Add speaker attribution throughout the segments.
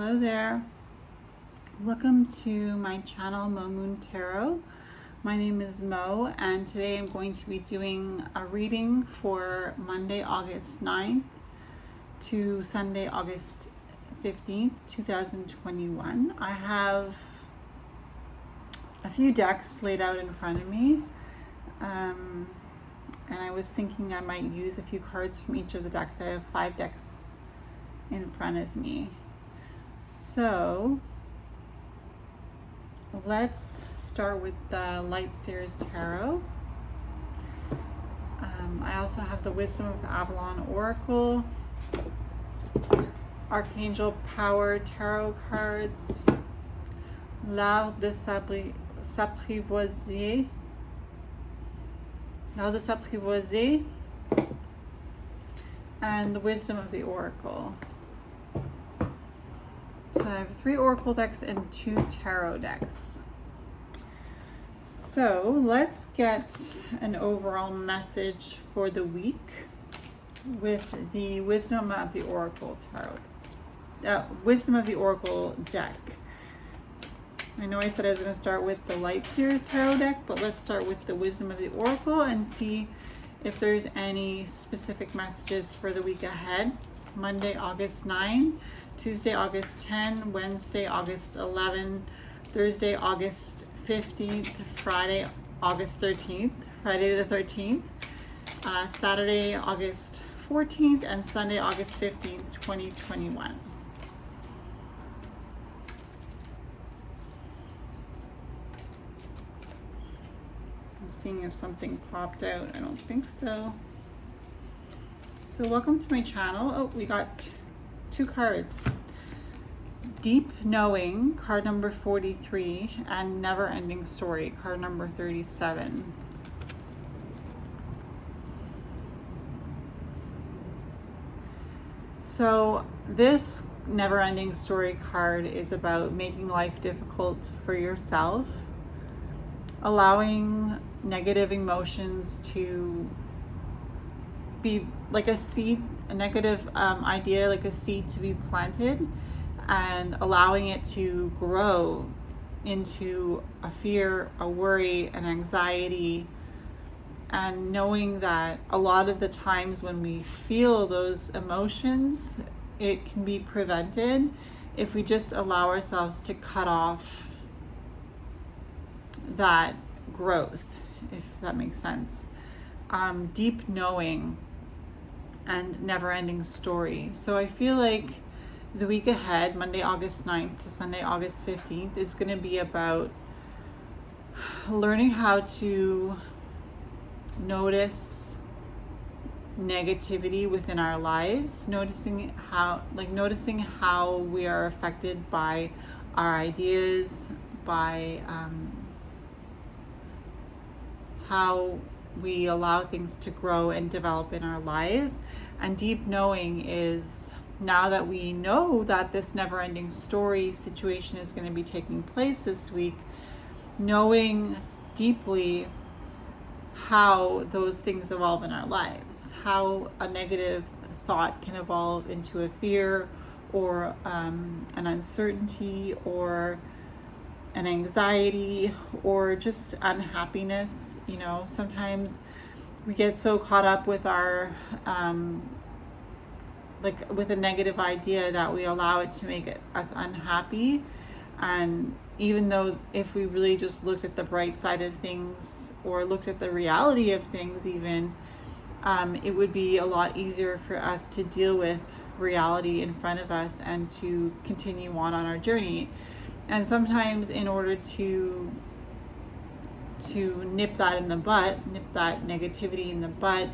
Speaker 1: Hello there. Welcome to my channel, Mo Moon Tarot. My name is Mo, and today I'm going to be doing a reading for Monday, August 9th to Sunday, August 15th, 2021. I have a few decks laid out in front of me, and I was thinking I might use a few cards from each of the decks. I have 5 decks in front of me. So let's start with the Light Seers Tarot. I also have the Wisdom of Avalon Oracle, Archangel Power Tarot cards, L'Art de s'apprivoiser, and the Wisdom of the Oracle. So I have 3 Oracle decks and 2 Tarot decks. So let's get an overall message for the week with the Wisdom of the Oracle Tarot. Wisdom of the Oracle deck. I know I said I was going to start with the Light Seers Tarot deck, but let's start with the Wisdom of the Oracle and see if there's any specific messages for the week ahead. Monday, August 9, Tuesday, August 10, Wednesday, August 11, Thursday, August 15th, Friday, August 13th, Friday the 13th, Saturday, August 14th, and Sunday, August 15th, 2021. I'm seeing if something popped out. I don't think so. So welcome to my channel. Oh, we got 2 cards. Deep Knowing, card number 43, and Never Ending Story, card number 37. So this Never Ending Story card is about making life difficult for yourself, allowing negative emotions to be like a seed, a negative idea, like a seed to be planted, and allowing it to grow into a fear, a worry, an anxiety, and knowing that a lot of the times when we feel those emotions, it can be prevented if we just allow ourselves to cut off that growth, if that makes sense. Deep Knowing and Never Ending Story. So I feel like the week ahead, Monday, August 9th to Sunday, August 15th, is going to be about learning how to notice negativity within our lives, noticing how we are affected by our ideas, by how we allow things to grow and develop in our lives. And Deep Knowing is, now that we know that this never-ending story situation is going to be taking place this week, knowing deeply how those things evolve in our lives, how a negative thought can evolve into a fear or an uncertainty or an anxiety or just unhappiness. You know, sometimes we get so caught up with our with a negative idea that we allow it to make us unhappy. And even though if we really just looked at the bright side of things or looked at the reality of things even, it would be a lot easier for us to deal with reality in front of us and to continue on our journey. And sometimes in order to nip that in the butt, nip that negativity in the butt,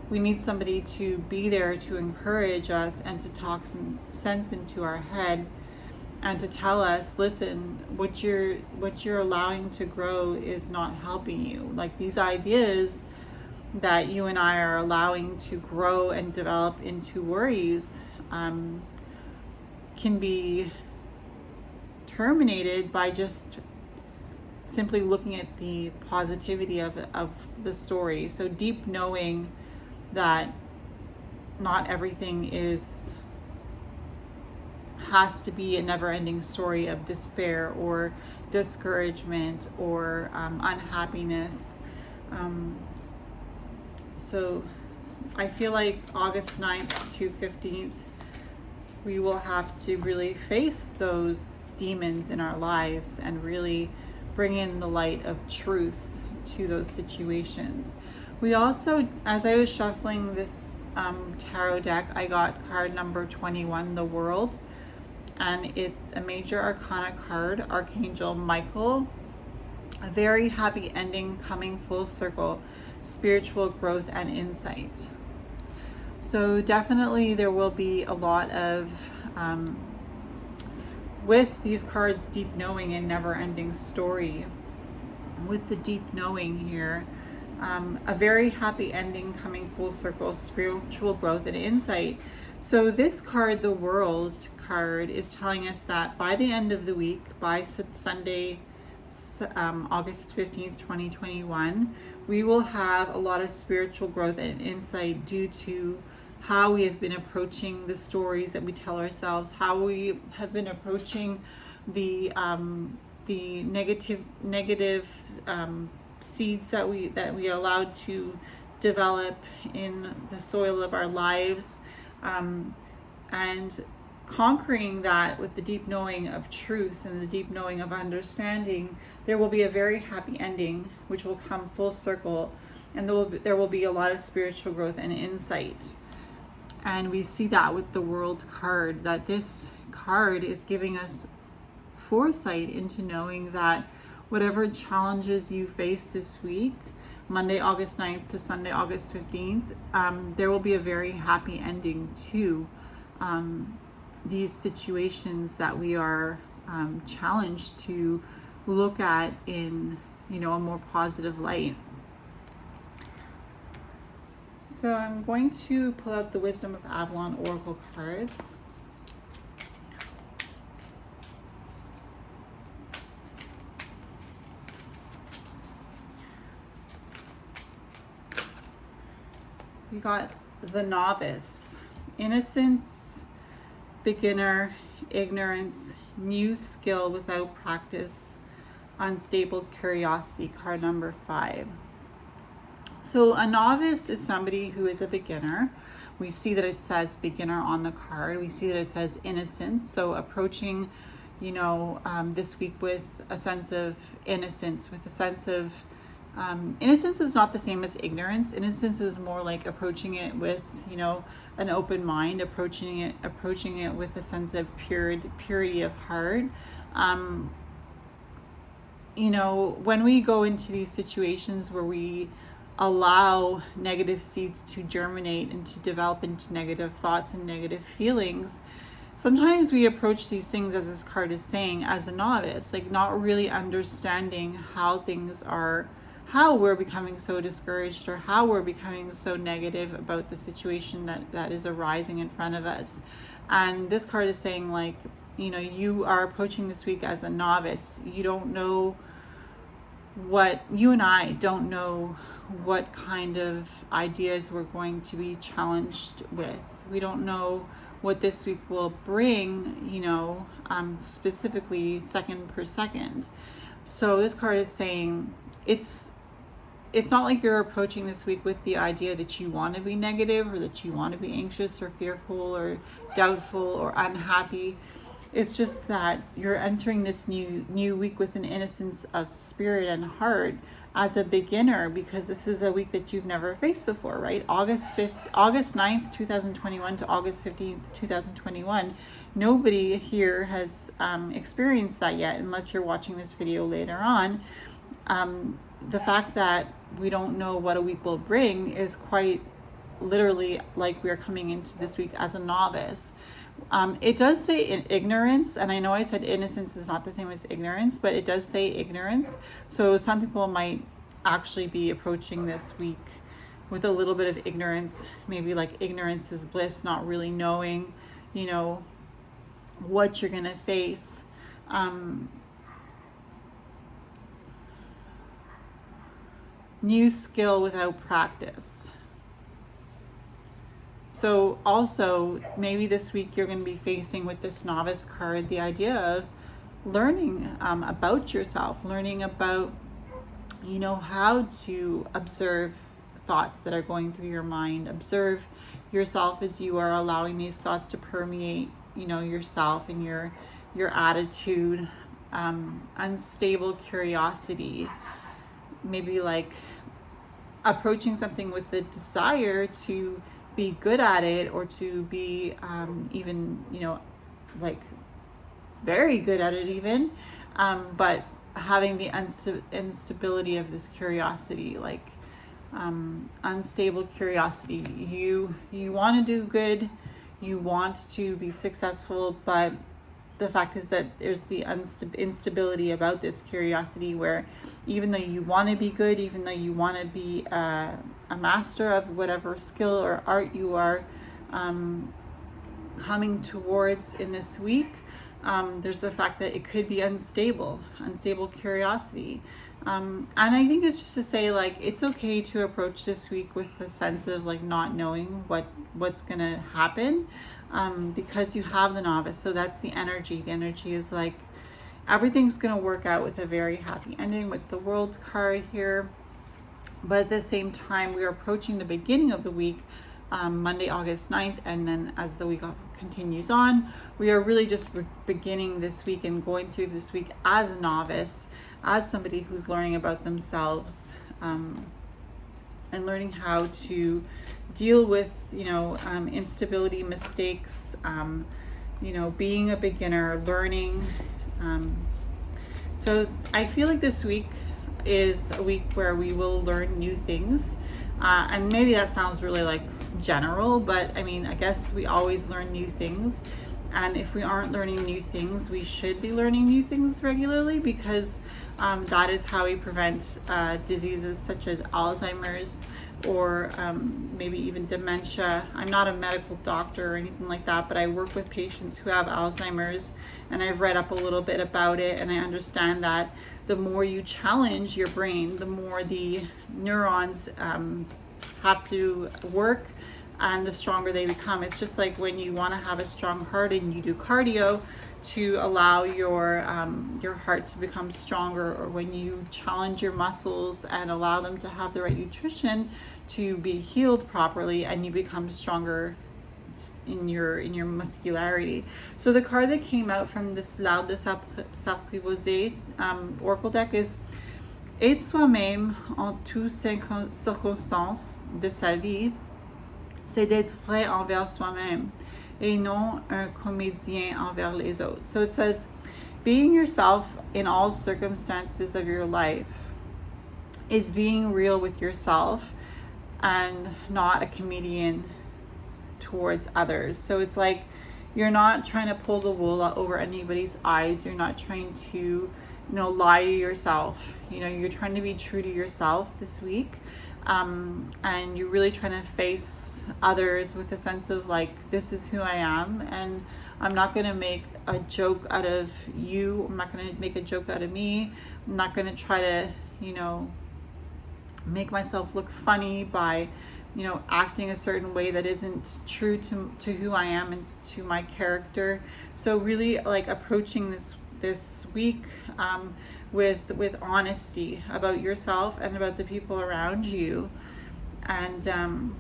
Speaker 1: we need somebody to be there to encourage us and to talk some sense into our head and to tell us, listen, what you're allowing to grow is not helping you. Like, these ideas that you and I are allowing to grow and develop into worries can be terminated by just simply looking at the positivity of the story. So Deep Knowing that not everything is has to be a never-ending story of despair or discouragement or unhappiness. So I feel like August 9th to 15th, we will have to really face those demons in our lives and really bring in the light of truth to those situations. We also, as I was shuffling this tarot deck, I got card number 21, the World, and it's a major arcana card, Archangel Michael. A very happy ending coming full circle, spiritual growth and insight. So definitely there will be a lot of, with these cards, deep knowing and never ending story. With the deep knowing here, a very happy ending coming full circle, spiritual growth and insight. So this card, the World card, is telling us that by the end of the week, by Sunday, August 15th, 2021, we will have a lot of spiritual growth and insight due to how we have been approaching the stories that we tell ourselves, how we have been approaching the negative seeds that we allowed to develop in the soil of our lives, and conquering that with the deep knowing of truth and the deep knowing of understanding. There will be a very happy ending which will come full circle, and there will be a lot of spiritual growth and insight. And we see that with the World card, that this card is giving us foresight into knowing that whatever challenges you face this week, Monday, August 9th to Sunday, August 15th, there will be a very happy ending to these situations that we are challenged to look at in, a more positive light. So I'm going to pull out the Wisdom of Avalon Oracle cards. We got the Novice, innocence, beginner, ignorance, new skill without practice, unstable curiosity, card number 5. So a novice is somebody who is a beginner. We see that it says beginner on the card. We see that it says innocence. So approaching, this week with a sense of innocence, with a sense of innocence is not the same as ignorance. Innocence is more like approaching it with, an open mind, approaching it with a sense of purity of heart. When we go into these situations where we allow negative seeds to germinate and to develop into negative thoughts and negative feelings, sometimes we approach these things, as this card is saying, as a novice, like not really understanding how things are, how we're becoming so discouraged or how we're becoming so negative about the situation that is arising in front of us. And this card is saying, like, you are approaching this week as a novice. You don't know you and I don't know what kind of ideas we're going to be challenged with. We don't know what this week will bring, specifically second per second. So this card is saying it's not like you're approaching this week with the idea that you want to be negative or that you want to be anxious or fearful or doubtful or unhappy. It's just that you're entering this new week with an innocence of spirit and heart as a beginner, because this is a week that you've never faced before, right? August 9th, 2021 to August 15th, 2021. Nobody here has experienced that yet, unless you're watching this video later on. The fact that we don't know what a week will bring is quite literally like we're coming into this week as a novice. It does say ignorance, and I know I said innocence is not the same as ignorance, but it does say ignorance. So some people might actually be approaching this week with a little bit of ignorance, maybe like ignorance is bliss, not really knowing, what you're going to face. New skill without practice. So also maybe this week you're going to be facing with this novice card the idea of learning about yourself, learning about, you know, how to observe thoughts that are going through your mind, observe yourself as you are allowing these thoughts to permeate, you know, yourself and your attitude, unstable curiosity, maybe like approaching something with the desire to be good at it, or to be even, you know, like very good at it even, but having the instability of this curiosity, like unstable curiosity. You want to do good, you want to be successful, but the fact is that there's the instability about this curiosity, where even though you want to be good, even though you want to be a master of whatever skill or art you are coming towards in this week, there's the fact that it could be unstable curiosity. And I think it's just to say, like, it's okay to approach this week with the sense of like not knowing what's gonna happen, because you have the novice. So that's the energy. The energy is like everything's gonna work out with a very happy ending with the World card here. But at the same time, we are approaching the beginning of the week, Monday, August 9th, and then as the week continues on, we are really just beginning this week and going through this week as a novice, as somebody who's learning about themselves, and learning how to deal with, you know, instability, mistakes, you know, being a beginner, learning. So I feel like this week is a week where we will learn new things. And maybe that sounds really like general, but I mean, I guess we always learn new things. And if we aren't learning new things, we should be learning new things regularly, because that is how we prevent diseases such as Alzheimer's, or maybe even dementia. I'm not a medical doctor or anything like that, but I work with patients who have Alzheimer's, and I've read up a little bit about it, and I understand that the more you challenge your brain, the more the neurons have to work, and the stronger they become. It's just like when you want to have a strong heart and you do cardio to allow your heart to become stronger, or when you challenge your muscles and allow them to have the right nutrition to be healed properly, and you become stronger in your muscularity. So the card that came out from this L'Arbre de s'Apprivoiser oracle deck is Être soi-même en toutes circonstances de sa vie, c'est d'être vrai envers soi-même et non un comédien envers les autres. So it says, being yourself in all circumstances of your life is being real with yourself and not a comedian towards others. So it's like you're not trying to pull the wool over anybody's eyes. You're not trying to, you know, lie to yourself. You know, you're trying to be true to yourself this week. And you're really trying to face others with a sense of like, this is who I am, and I'm not going to make a joke out of you. I'm not going to make a joke out of me. I'm not going to try to, you know, make myself look funny by, you know, acting a certain way that isn't true to who I am and to my character. So really like approaching this week with honesty about yourself and about the people around you, and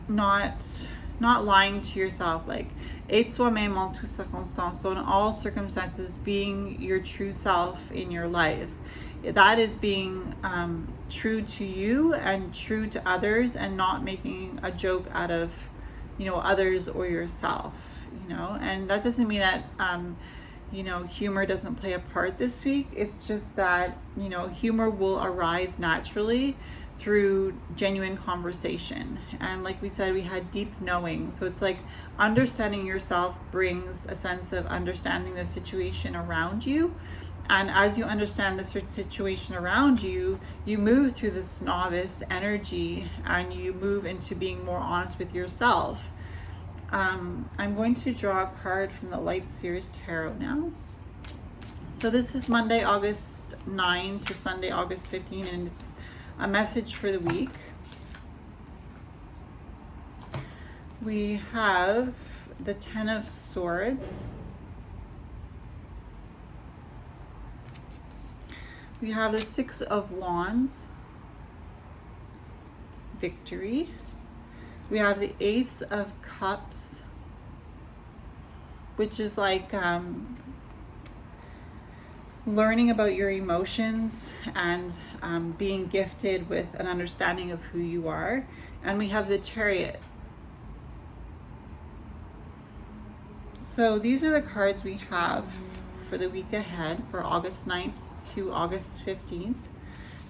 Speaker 1: not lying to yourself. Like, être soi-même en toutes circonstances, so in all circumstances, being your true self in your life. That is being true to you and true to others, and not making a joke out of, you know, others or yourself, you know. And that doesn't mean that you know, humor doesn't play a part this week. It's just that, you know, humor will arise naturally through genuine conversation. And like we said, we had deep knowing. So it's like understanding yourself brings a sense of understanding the situation around you. And as you understand the situation around you, you move through this novice energy and you move into being more honest with yourself. I'm going to draw a card from the Light Series Tarot now. So this is Monday, August 9 to Sunday, August 15, and it's a message for the week. We have the Ten of Swords. We have the Six of Wands, victory. We have the Ace of Cups, which is like learning about your emotions and being gifted with an understanding of who you are. And we have the Chariot. So these are the cards we have for the week ahead, for August 9th to August 15th,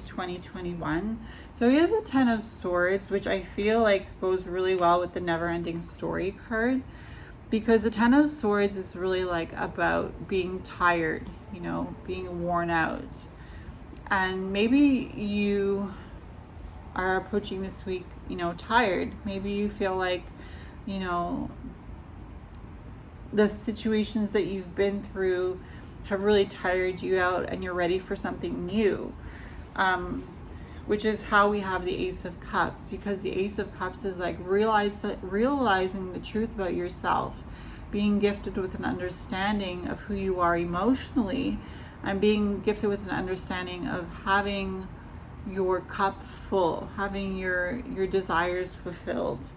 Speaker 1: 2021. So we have the Ten of Swords, which I feel like goes really well with the Never-Ending Story card, because the Ten of Swords is really like about being tired, you know, being worn out. And maybe you are approaching this week, you know, tired. Maybe you feel like, you know, the situations that you've been through have really tired you out and you're ready for something new. Which is how we have the Ace of Cups, because the Ace of Cups is like realizing the truth about yourself, being gifted with an understanding of who you are emotionally, and being gifted with an understanding of having your cup full, having your desires fulfilled.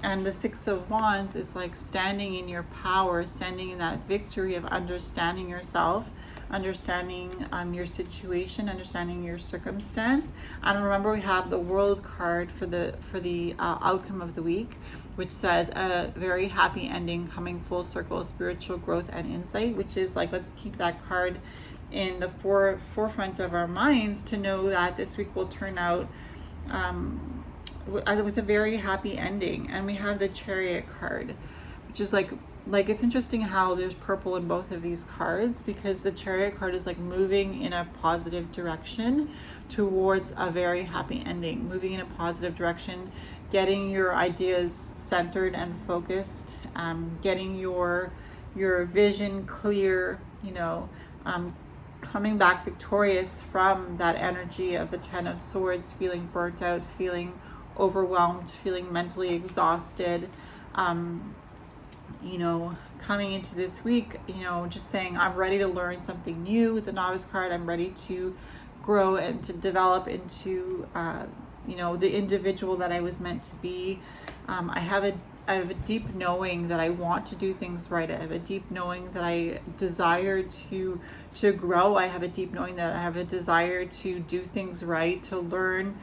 Speaker 1: And the Six of Wands is like standing in your power, standing in that victory of understanding yourself, understanding your situation, understanding your circumstance. And remember, we have the World card for the outcome of the week, which says a very happy ending, coming full circle, spiritual growth and insight, which is like, let's keep that card in the forefront of our minds to know that this week will turn out with a very happy ending. And we have the Chariot card, which is like it's interesting how there's purple in both of these cards, because the Chariot card is like moving in a positive direction towards a very happy ending, moving in a positive direction, getting your ideas centered and focused, getting your vision clear, you know, coming back victorious from that energy of the Ten of Swords, feeling burnt out, feeling overwhelmed, feeling mentally exhausted, you know, coming into this week, you know, just saying, I'm ready to learn something new with the Novice card. I'm ready to grow and to develop into, you know, the individual that I was meant to be. I have a deep knowing that I want to do things right. I have a deep knowing that I desire to grow. I have a deep knowing that I have a desire to do things right, to learn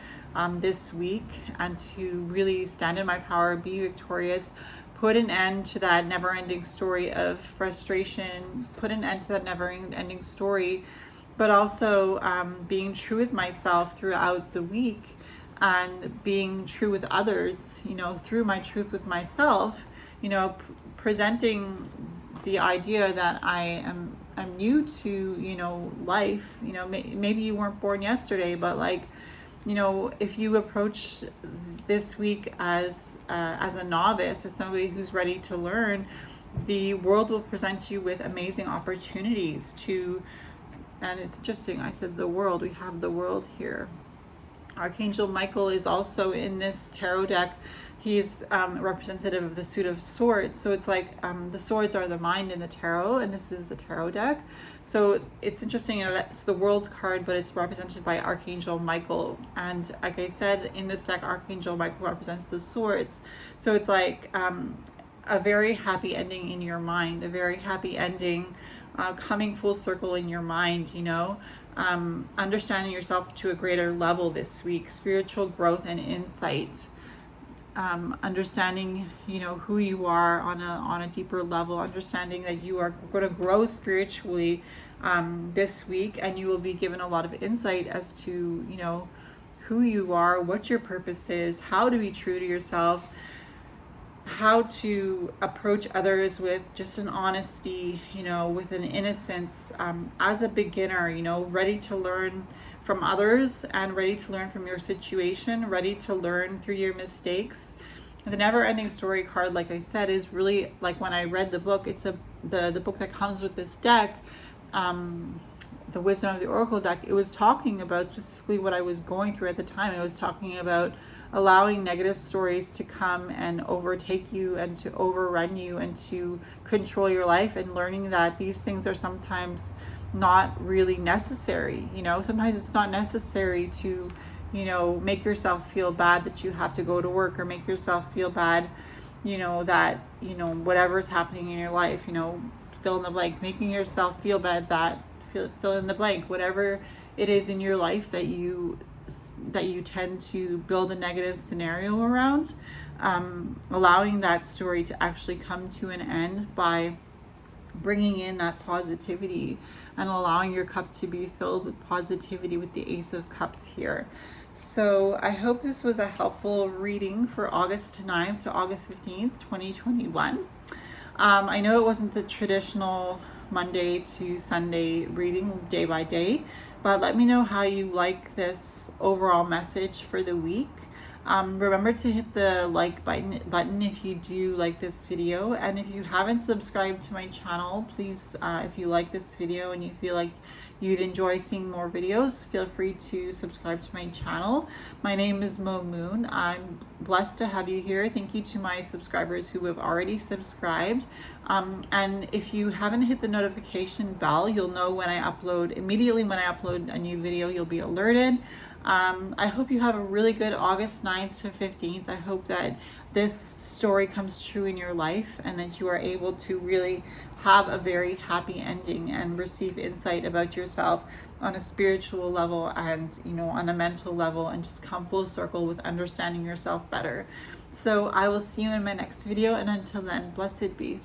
Speaker 1: this week, and to really stand in my power, be victorious, put an end to that never-ending story of frustration, put an end to that never-ending story, but also being true with myself throughout the week, and being true with others, you know, through my truth with myself, you know, presenting the idea that I'm new to, you know, life. You know, maybe you weren't born yesterday, but like, you know, if you approach this week as a novice, as somebody who's ready to learn, the world will present you with amazing opportunities to, and it's interesting, I said the world, we have the world here. Archangel Michael is also in this tarot deck. He's representative of the Suit of Swords. So it's like the swords are the mind in the tarot, and this is a tarot deck. So it's interesting, you know, it's the World card, but it's represented by Archangel Michael. And like I said, in this deck, Archangel Michael represents the swords. So it's like a very happy ending in your mind, a very happy ending coming full circle in your mind, you know. Understanding yourself to a greater level this week, spiritual growth and insight, understanding, you know, who you are on a deeper level, understanding that you are going to grow spiritually this week, and you will be given a lot of insight as to, you know, who you are, what your purpose is, how to be true to yourself, how to approach others with just an honesty, you know, with an innocence, as a beginner, you know, ready to learn from others and ready to learn from your situation, ready to learn through your mistakes. And the Never-Ending Story card, like I said, is really like, when I read the book, it's the book that comes with this deck, the Wisdom of the Oracle deck. It was talking about specifically what I was going through at the time. It was talking about allowing negative stories to come and overtake you and to overrun you and to control your life, and learning that these things are sometimes not really necessary. You know, sometimes it's not necessary to, you know, make yourself feel bad that you have to go to work, or make yourself feel bad, you know, that, you know, whatever's happening in your life, you know, fill in the blank, making yourself feel bad that, fill in the blank, whatever it is in your life that you tend to build a negative scenario around, allowing that story to actually come to an end by bringing in that positivity and allowing your cup to be filled with positivity with the Ace of Cups here. So I hope this was a helpful reading for August 9th to August 15th, 2021. I know it wasn't the traditional Monday to Sunday reading day by day, but let me know how you like this overall message for the week. Remember to hit the like button if you do like this video, and if you haven't subscribed to my channel, please, if you like this video and you feel like you'd enjoy seeing more videos, feel free to subscribe to my channel. My name is Mo Moon. I'm blessed to have you here. Thank you to my subscribers who have already subscribed. And if you haven't hit the notification bell, you'll know when I upload. Immediately when I upload a new video, you'll be alerted. I hope you have a really good August 9th to 15th. I hope that this story comes true in your life, and that you are able to really have a very happy ending and receive insight about yourself on a spiritual level and, you know, on a mental level, and just come full circle with understanding yourself better. So I will see you in my next video, and until then, blessed be.